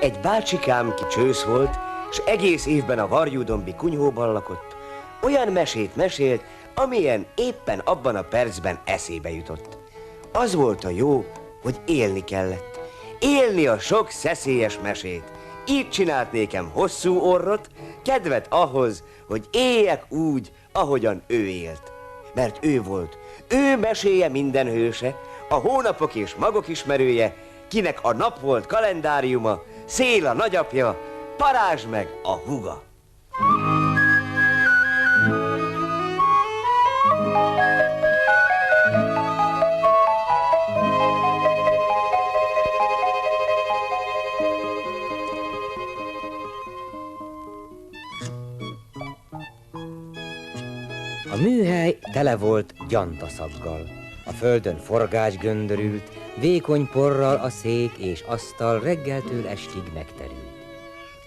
egy bácsikám, ki csősz volt, s egész évben a Varjúdombi kunyhóban lakott, olyan mesét mesélt, amilyen éppen abban a percben eszébe jutott. Az volt a jó, hogy élni kellett. Élni a sok szeszélyes mesét. Így csinált nékem hosszú orrot, kedvet ahhoz, hogy éljek úgy, ahogyan ő élt. Mert ő volt, ő meséje minden hőse, a hónapok és magok ismerője, kinek a nap volt kalendáriuma, szél a nagyapja, parázs meg a húga. A műhely tele volt gyantaszaggal. A földön forgács göndörült, vékony porral a szék és asztal reggeltől estig megterült.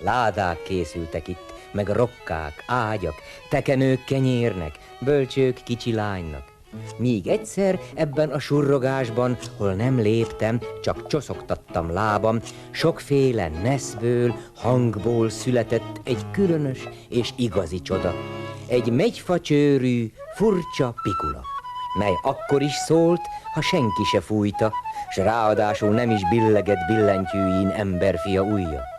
Ládák készültek itt, meg rokkák, ágyak, tekenők kenyérnek, bölcsők kicsi lánynak. Míg egyszer ebben a surrogásban, hol nem léptem, csak csoszogtattam lábam, sokféle neszből, hangból született egy különös és igazi csoda. Egy megyfacsőrű, furcsa pikula, mely akkor is szólt, ha senki se fújta, s ráadásul nem is billegett billentyűjén emberfia ujja.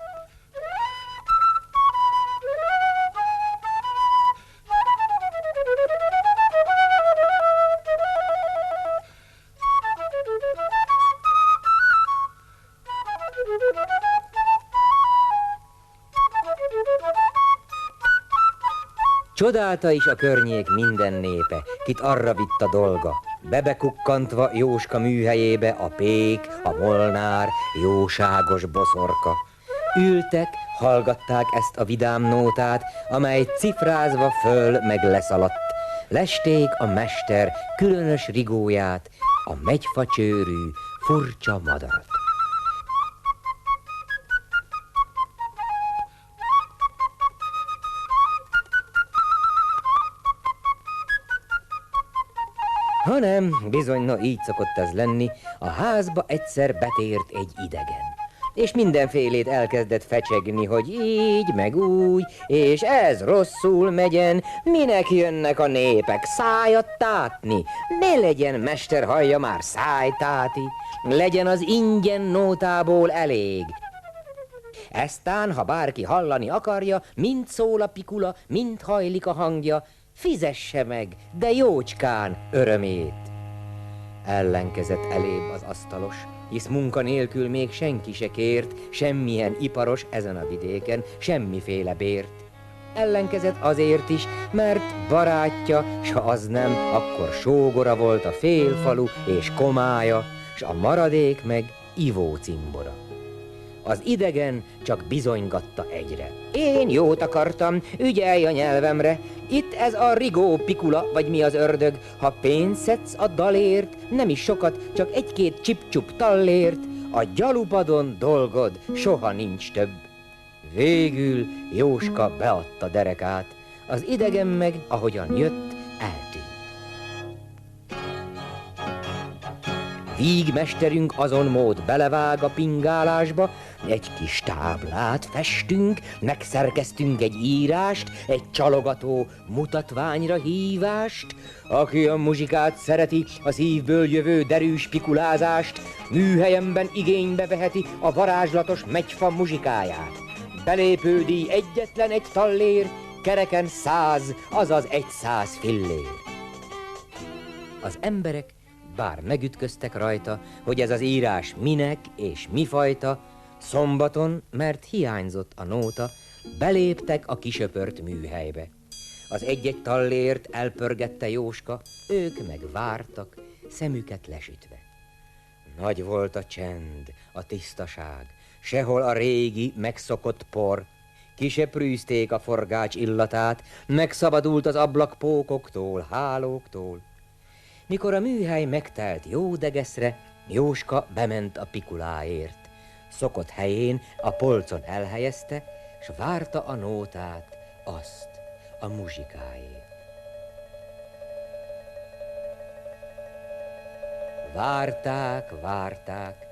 Csodálta is a környék minden népe, kit arra vitt a dolga. Bebekukkantva Jóska műhelyébe a pék, a molnár, jóságos boszorka. Ültek, hallgatták ezt a vidám nótát, amely cifrázva föl meg leszaladt. Lesték a mester különös rigóját, a megyfacsőrű, furcsa madarat. Hanem, bizony, na így szokott ez lenni, a házba egyszer betért egy idegen. És mindenfélét elkezdett fecsegni, hogy így, meg úgy, és ez rosszul megyen, minek jönnek a népek szájat tátni, ne legyen mester hallja már szájtáti, legyen az ingyen nótából elég. Eztán, ha bárki hallani akarja, mind szól a pikula, mind hajlik a hangja, fizesse meg, de jócskán örömét. Ellenkezett elébb az asztalos, hisz munka nélkül még senki se kért, semmilyen iparos ezen a vidéken, semmiféle bért. Ellenkezett azért is, mert barátja, s ha az nem, akkor sógora volt a félfalu és komája, s a maradék meg ivócimbora. Az idegen csak bizonygatta egyre. Én jót akartam, ügyelj a nyelvemre. Itt ez a rigó pikula, vagy mi az ördög. Ha pénzt szedsz a dalért, nem is sokat, csak egy-két csip-csup tallért, a gyalupadon dolgod soha nincs több. Végül Jóska beadta derekát, az idegen meg, ahogyan jött, eltűnt. Vígmesterünk azon mód belevág a pingálásba, egy kis táblát festünk, megszerkeztünk egy írást, egy csalogató mutatványra hívást. Aki a muzsikát szereti, a szívből jövő derűs pikulázást, műhelyemben igénybe veheti a varázslatos megyfa muzsikáját. Belépődíj egyetlen egy tallér, kereken 100, azaz 100 fillér. Az emberek bár megütköztek rajta, hogy ez az írás minek és mifajta, szombaton, mert hiányzott a nóta, beléptek a kisöpört műhelybe. Az egy-egy tallért elpörgette Jóska, ők meg vártak, szemüket lesütve. Nagy volt a csend, a tisztaság, sehol a régi, megszokott por, kiseprűzték a forgács illatát, megszabadult az ablakpókoktól, hálóktól. Mikor a műhely megtelt jó degeszre, Jóska bement a pikuláért. Szokott helyén a polcon elhelyezte, s várta a nótát, azt, a muzsikáért. Várták, várták,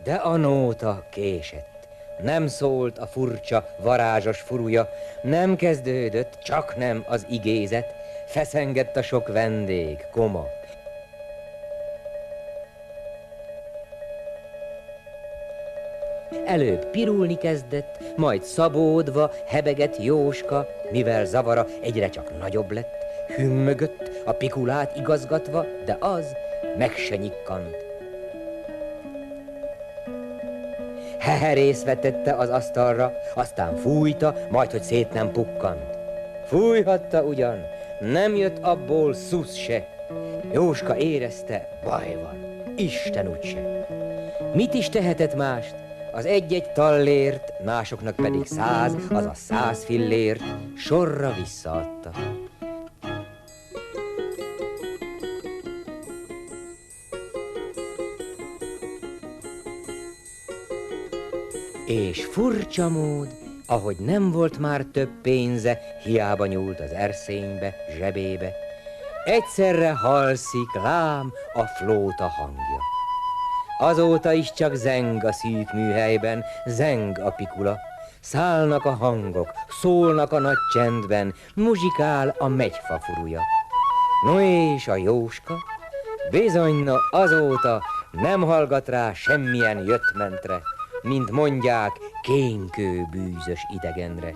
de a nóta késett. Nem szólt a furcsa, varázsos furúja, nem kezdődött, csak nem az igézet, feszengett a sok vendég, koma. Előbb pirulni kezdett, majd szabódva hebegett Jóska, mivel zavara egyre csak nagyobb lett, hümmögött, a pikulát igazgatva, de az meg se nyikkant. Heherész vetette az asztalra, aztán fújta, majd hogy szét nem pukkant. Fújhatta ugyan, nem jött abból szusz se. Jóska érezte, baj van, Isten úgyse. Mit is tehetett mást? Az egy-egy tallért, másoknak pedig 100, azaz 100 fillért sorra visszaadta. És furcsa mód, ahogy nem volt már több pénze, hiába nyúlt az erszénybe, zsebébe, egyszerre halszik lám a flóta hangja. Azóta is csak zeng a szűk műhelyben, zeng a pikula, szállnak a hangok, szólnak a nagy csendben, muzsikál a megyfa furúja. No és a Jóska? Bizony, azóta nem hallgat rá semmilyen jött-mentre, mint mondják, kénkő bűzös idegenre,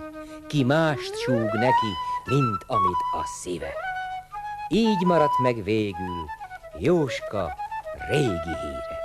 ki mást súg neki, mint amit a szíve. Így maradt meg végül Jóska régi híre.